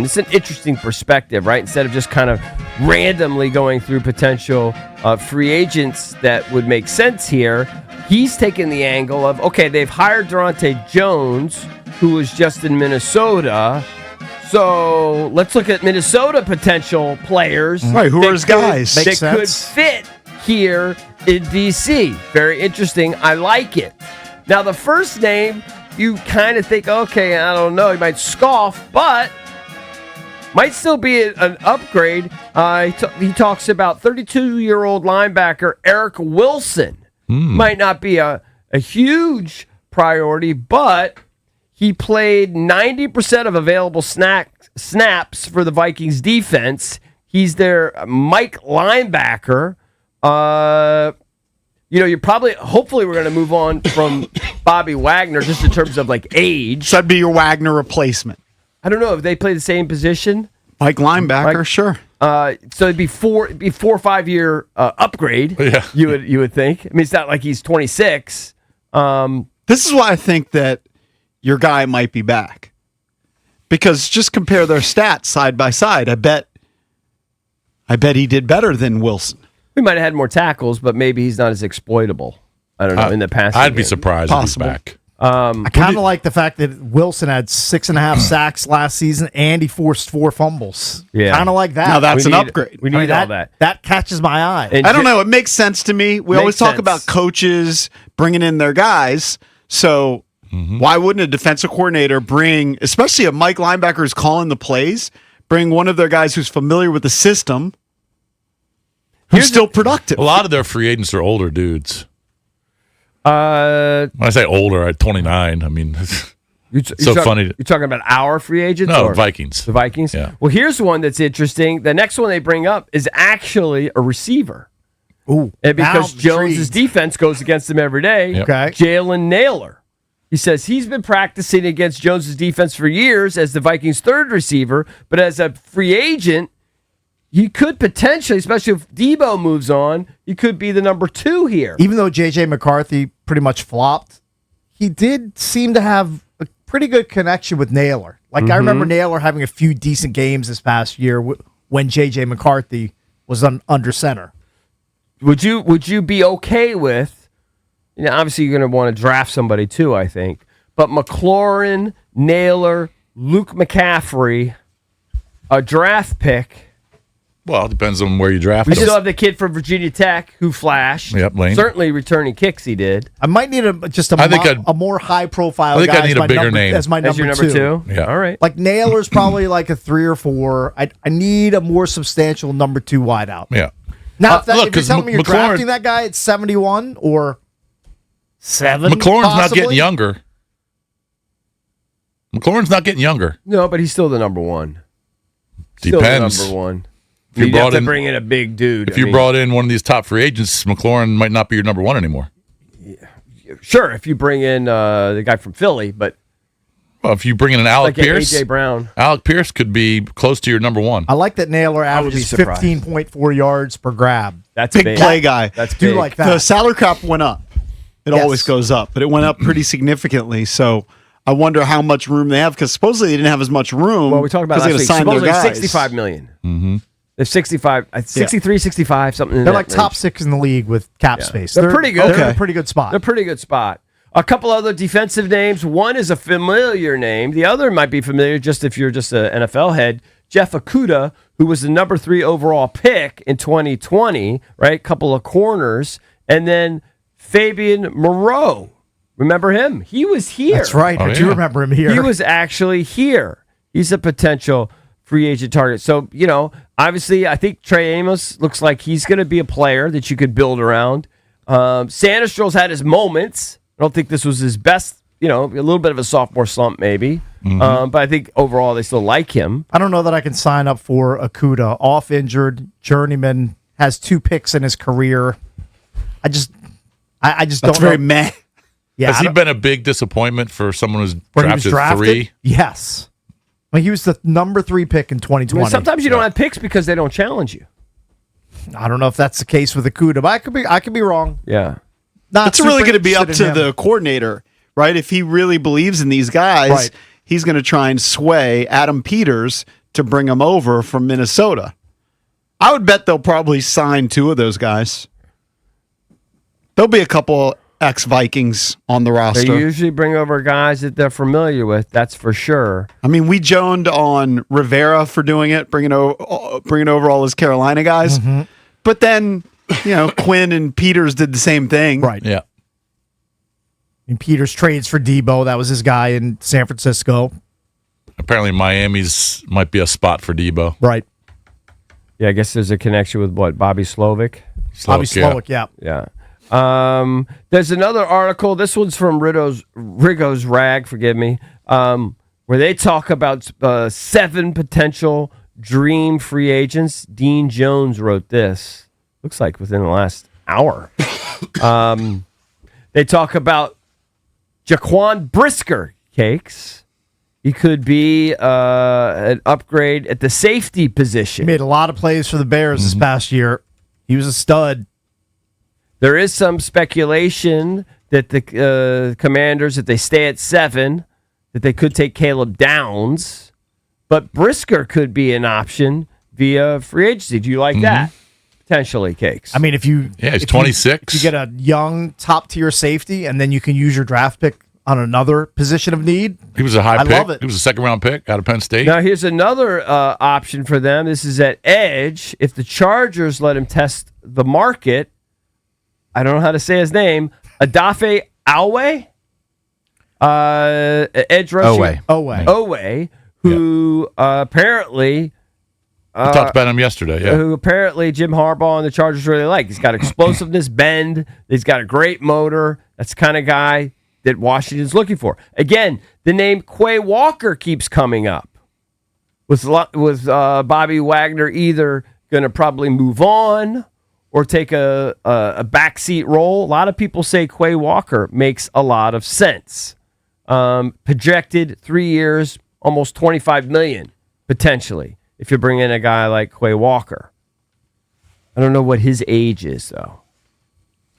It's an interesting perspective, right? Instead of just kind of randomly going through potential free agents that would make sense here, he's taking the angle of, okay, they've hired Durante Jones, who was just in Minnesota. So let's look at Minnesota potential players. Right, who are his guys? That could fit here in D.C. Very interesting. I like it. Now, the first name, you kind of think, okay, I don't know. You might scoff, but might still be an upgrade. He talks about 32-year-old linebacker Eric Wilson. Might not be a huge priority, but he played 90% of available snaps for the Vikings defense. He's their Mike linebacker. Hopefully we're going to move on from Bobby Wagner just in terms of like age. So that'd be your Wagner replacement. I don't know if they play the same position. Like linebacker, sure. So it'd be 4 or 5 year upgrade. Yeah. You would think. I mean, it's not like he's 26. This is why I think that your guy might be back, because just compare their stats side by side. I bet he did better than Wilson. We might have had more tackles, but maybe he's not as exploitable. I don't know, in the past. I'd be surprised if he's back. I kind of like the fact that Wilson had 6.5 sacks last season and he forced 4 fumbles. Yeah. Kind of like that. Now that's an upgrade. We need all that. That catches my eye. And I don't know. It makes sense to me. We always talk sense. about coaches bringing in their guys. So why wouldn't a defensive coordinator bring, especially a Mike linebacker who's calling the plays, bring one of their guys who's familiar with the system, who's still productive? A lot of their free agents are older dudes. When I say older, at 29, I mean, funny. You're talking about our free agents? No, or Vikings. The Vikings? Yeah. Well, here's one that's interesting. The next one they bring up is actually a receiver. Ooh, And because now I'm Jones's intrigued. defense goes against him every day, Yep. Okay. Jalen Naylor. He says he's been practicing against Jones's defense for years as the Vikings' third receiver, but as a free agent, he could potentially, especially if Debo moves on, he could be the number 2 here. Even though J.J. McCarthy pretty much flopped, he did seem to have a pretty good connection with Naylor. Like, I remember Naylor having a few decent games this past year when J.J. McCarthy was under center. Would you be okay with, obviously you're going to want to draft somebody too, I think, but McLaurin, Naylor, Luke McCaffrey, a draft pick. Well, it depends on where you draft We them. still have the kid from Virginia Tech who flashed. Yep, Lane. Certainly returning kicks he did. I might need a more high-profile I think guy I need as a my bigger number, name. as my As your number 2? Yeah. All right. Like, Naylor's probably like a 3 or 4. I need a more substantial number 2 wideout. Yeah. Now, if Look, you're 'cause telling me you're McLaurin- drafting that guy at 71 or 7, McLaurin's not possibly? getting younger. McLaurin's not getting younger. No, but he's still the number 1. Still Depends. the number 1. If you You'd have brought to in- bring in a big dude. If you brought in one of these top free agents, McLaurin might not be your number 1 anymore. Sure, if you bring in the guy from Philly, but Well, if you bring in an Alec like Pierce, A.J. Brown. Alec Pierce could be close to your number 1. I like that Naylor would be averages surprised. 15.4 yards per grab. That's Big big. play guy. That's Do big. like The that. salary cap went up. It Yes. always goes up, but it went up pretty significantly. So I wonder how much room they have, because supposedly they didn't have as much room. Well, we talked about because last they week. had to sign their Supposedly guys. $65 million. Mm-hmm. They're 65, 63, 65, something. They're like top 6 in the league with cap space. They're pretty good. They're in Okay. a pretty good spot. They're a pretty good spot. A couple other defensive names. One is a familiar name. The other might be familiar just if you're just an NFL head. Jeff Okudah, who was the number 3 overall pick in 2020, right? Couple of corners. And then Fabian Moreau. Remember him? He was here. That's right. I do yeah. remember him here. He was actually here. He's a potential free agent target. So, obviously, I think Trey Amos looks like he's going to be a player that you could build around. Sandstrow's had his moments. I don't think this was his best, a little bit of a sophomore slump maybe. But I think overall they still like him. I don't know that I can sign up for Okudah. Off injured, journeyman, has 2 picks in his career. I just That's don't very know. meh. Yeah, Has he been a big disappointment for someone who's when he was drafted 3? Yes. I mean, he was the number 3 pick in 2020. Sometimes you don't have picks because they don't challenge you. I don't know if that's the case with Okudah, but I could be wrong. Yeah. Not It's really super going to be up interested to in him. the coordinator, right? If he really believes in these guys, Right. he's going to try and sway Adam Peters to bring him over from Minnesota. I would bet they'll probably sign 2 of those guys. There'll be a couple ex-Vikings on the roster. They usually bring over guys that they're familiar with, that's for sure. I mean, we joned on Rivera for doing it, bringing over all his Carolina guys. Mm-hmm. But then, Quinn and Peters did the same thing. Right. Yeah. And Peters trades for Debo. That was his guy in San Francisco. Apparently Miami's might be a spot for Debo. Right. Yeah, I guess there's a connection with Bobby Slovic? Bobby Slovic, yeah. Yeah. There's another article. This one's from Rigo's Rag, forgive me, where they talk about 7 potential dream free agents. Dean Jones wrote this. Looks like within the last hour. They talk about Jaquan Brisker, Cakes. He could be an upgrade at the safety position. He made a lot of plays for the Bears this past year. He was a stud. There is some speculation that the Commanders, if they stay at 7, that they could take Caleb Downs. But Brisker could be an option via free agency. Do you like that? Potentially, Cakes. I mean, he's 26. If you get a young top-tier safety, and then you can use your draft pick on another position of need. He was a high pick. Love it. He was a second-round pick out of Penn State. Now, here's another option for them. This is at edge. If the Chargers let him test the market, I don't know how to say his name, Adafe Owe? Edge rushing. Owe, who apparently... we talked about him yesterday, yeah. Who apparently Jim Harbaugh and the Chargers really like. He's got explosiveness, bend. He's got a great motor. That's the kind of guy that Washington's looking for. Again, the name Quay Walker keeps coming up. Was Bobby Wagner either going to probably move on or take a backseat role? A lot of people say Quay Walker makes a lot of sense. Projected 3 years, almost $25 million potentially if you bring in a guy like Quay Walker. I don't know what his age is though.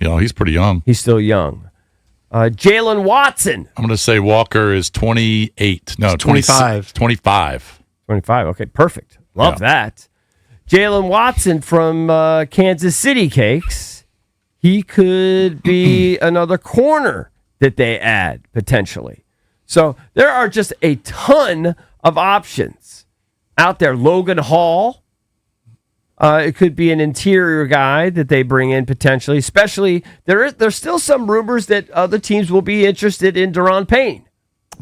He's pretty young. He's still young. Jalen Watson. I'm going to say Walker is 28. No, 25. 25. 25. Okay, perfect. Love that. Jalen Watson from Kansas City, Cakes. He could be another corner that they add, potentially. So there are just a ton of options out there. Logan Hall. It could be an interior guy that they bring in potentially. Especially, there's still some rumors that other teams will be interested in Deron Payne.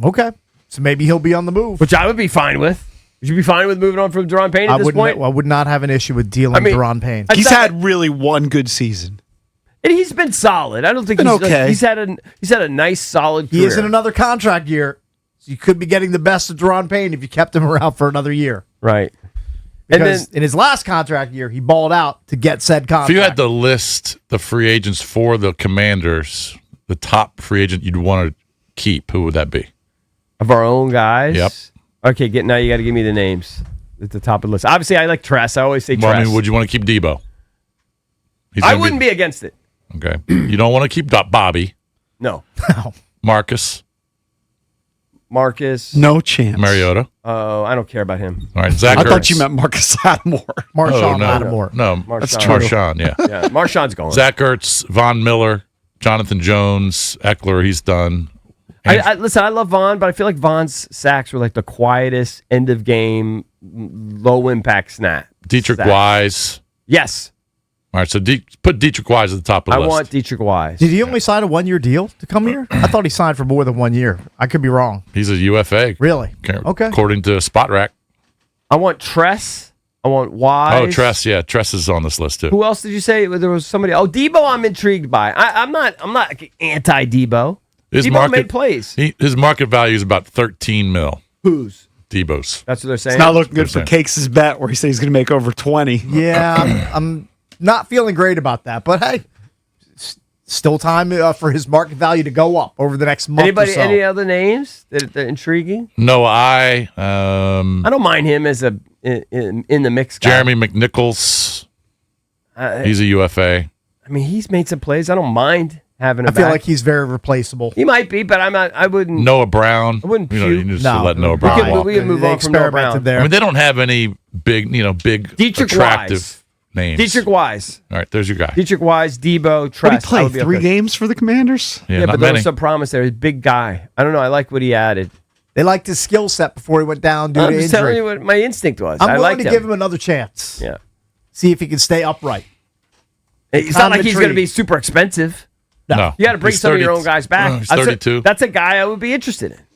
Okay. So maybe he'll be on the move. Which I would be fine with. Would you be fine with moving on from Deron Payne at this point? I would not have an issue with dealing Deron Payne. He's had really one good season. And he's been solid. I don't think he's had a nice, solid career. He is in another contract year. So you could be getting the best of Deron Payne if you kept him around for another year. Right. Because in his last contract year, he balled out to get said contract. If you had to list the free agents for the Commanders, the top free agent you'd want to keep, who would that be? Of our own guys? Yep. Okay, now you got to give me the names at the top of the list. Obviously, I like Tress. I always say Tress. I mean, would you want to keep Debo? I wouldn't be against it. Okay. You don't want to keep Bobby. No. Marcus. No chance. Mariota. Oh, I don't care about him. All right, Zach I Ertz. thought you meant Marcus Lattimore. Lattimore. No, that's Marshawn, yeah. Yeah, Marshawn's going. Zach Ertz, Von Miller, Jonathan Jones, Eckler, he's done. Listen, I love Vaughn, but I feel like Vaughn's sacks were like the quietest end of game, low impact snap. Dietrich Wise. Yes. All right, so put Dietrich Wise at the top of the list. I want Dietrich Wise. Did he only sign a 1-year deal to come here? I thought he signed for more than 1 year. I could be wrong. He's a UFA. Really? Okay. According to Spot Rack. I want Tress. I want Wise. Oh, Tress, yeah. Tress is on this list, too. Who else did you say? There was somebody. Oh, Debo I'm intrigued by. I'm not anti-Debo. Debo made plays. His market value is about $13 million. Whose? Debo's. That's what they're saying? It's not looking good for Cakes' bet where he said he's going to make over 20. Yeah, I'm not feeling great about that. But, hey, still time for his market value to go up over the next month or so. Any other names that are intriguing? No, I don't mind him as in the mix guy. Jeremy McNichols. He's a UFA. I mean, he's made some plays. I don't mind having a I feel back. like he's very replaceable. He might be, but I wouldn't. Noah Brown. I wouldn't You puke. just No. let Noah We Brown can- walk. we can move They on from Noah experimented Brown. there. I mean, they don't have any big, Dietrich attractive Wise. names. Dietrich Wise. All right, there's your guy. Dietrich Wise, Debo, What Tress. did he play? I would be 3 okay. games for the Commanders? Yeah, Yeah, not but there many. was some promise there. He's a big guy. I don't know. I like what he added. They liked his skill set before he went down due I'm to just telling injury. you what my instinct was. I'm I willing liked to him. give him another chance. Yeah. See if he can stay upright. It's not like he's going to intrigued. be super expensive. No. You got to bring He's some of your 30 own guys back. He's 32. That's a guy I would be interested in.